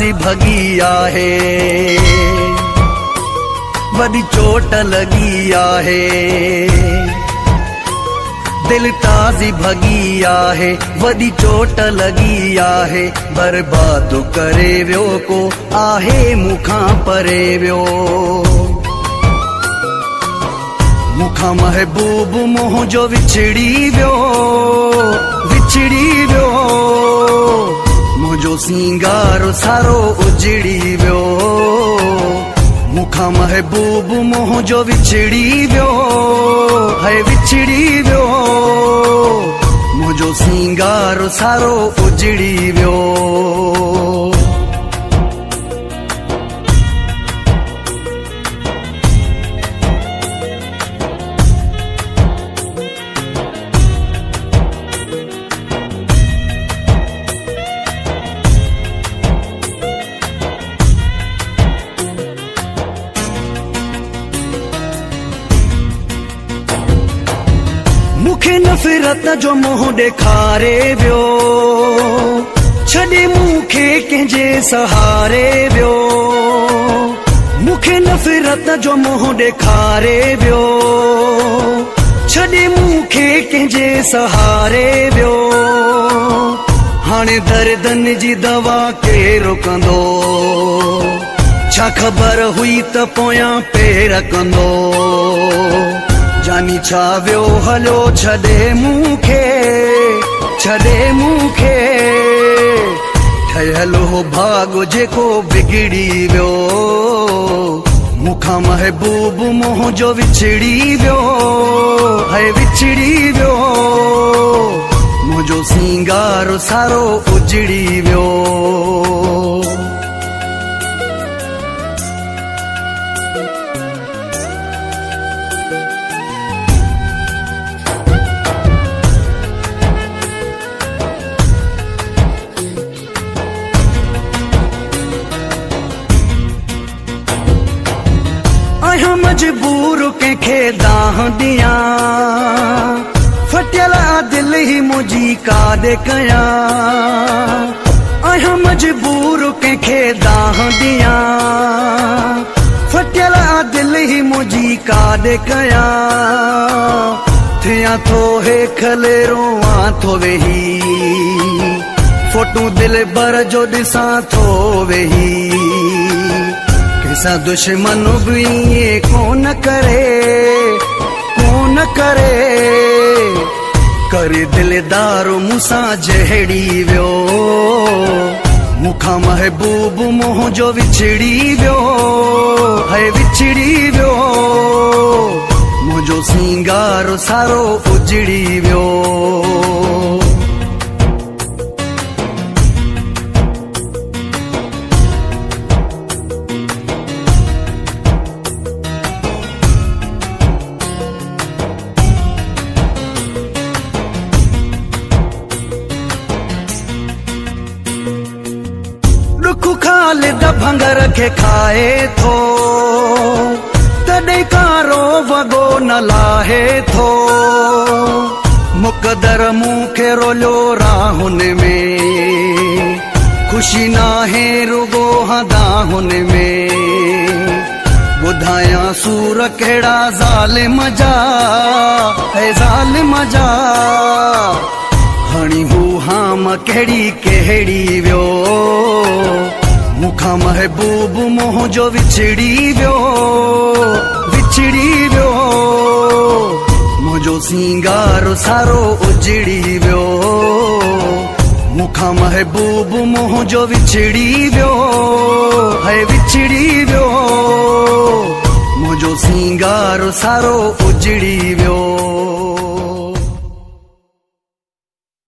ताज़ी भगी आहे, वॾी चोट लगी आहे। दिल ताज़ी भगी आहे, वॾी चोट लगी आहे। बर्बाद करे वियो को आहे मूंखां परे वियो। मूंखां महबूब मोह जो विछड़ी वियो, विछड़ी वियो। मुंहिंजो सिंगार सारो उजड़ी वियो। मूंखां महबूब मोह जो विछड़ी वियो, है विछड़ी वियो। मुंहिंजो सिंगार सारो उजड़ी वियो। मूंखे नफ़रत जो मोह ॾेखारे वियो, छॾे मूंखे कंहिंजे सहारे वियो। मूंखे नफ़रत जो मोह ॾेखारे वियो, छॾे मूंखे कंहिंजे सहारे वियो। हाणे दर्दनि जी दवा केरु कंदो, छा ख़बर हुई त पोयां पेर कंदो। जानी छा वियो हलो छॾे मूंखे, छॾे मूंखे। ठहियल हो भाॻ जेको बिगड़ी वियो। मूंखां महबूब मोह जो विछड़ी वियो, है विछड़ी वियो। मुंहिंजो सिंगार सारो उजड़ी वियो। मजबूर कंहिंखे दाह ॾियां, फटियल दिल ही मुंहिंजी काॾ कयां। आहियां मजबूर कंहिंखे दाह ॾियां, फटियल दिल ही मुंहिंजी काॾ कयां। थियां थो हेखले रोआं थो वेही, फोटू दिल बर जो ॾिसां थो वेही। कैसा दुश्मन भी ये कोन करे, कोन करे। करे दिलदार मूंसां जहिड़ी वियो। मूंखां महबूब मोह जो विछड़ी वियो, है विछड़ी वियो। मुंहिंजो सिंगार सारो उजड़ी वियो। ख़ालिद भंगर खे खाए थो, तॾहिं कारो वॻो न लाहे थो। मुक़दर मूंखे रोलियो राहुन में, ख़ुशी नाहे रुगो हदाहुन में। ॿुधायां सूर कहिड़ा ज़ालिम जा, है ज़ालिम जा। हणी हू हाम कहिड़ी कहिड़ी वियो। मूंखां महबूब मोह जो विछड़ी वियो, विछड़ी वियो। मुंहिंजो सिंगार सारो उजड़ी वियो। मूंखां महबूब मोह जो विछड़ी वियो, है विछड़ी वियो। मुंहिंजो सिंगार सारो उजड़ी वियो।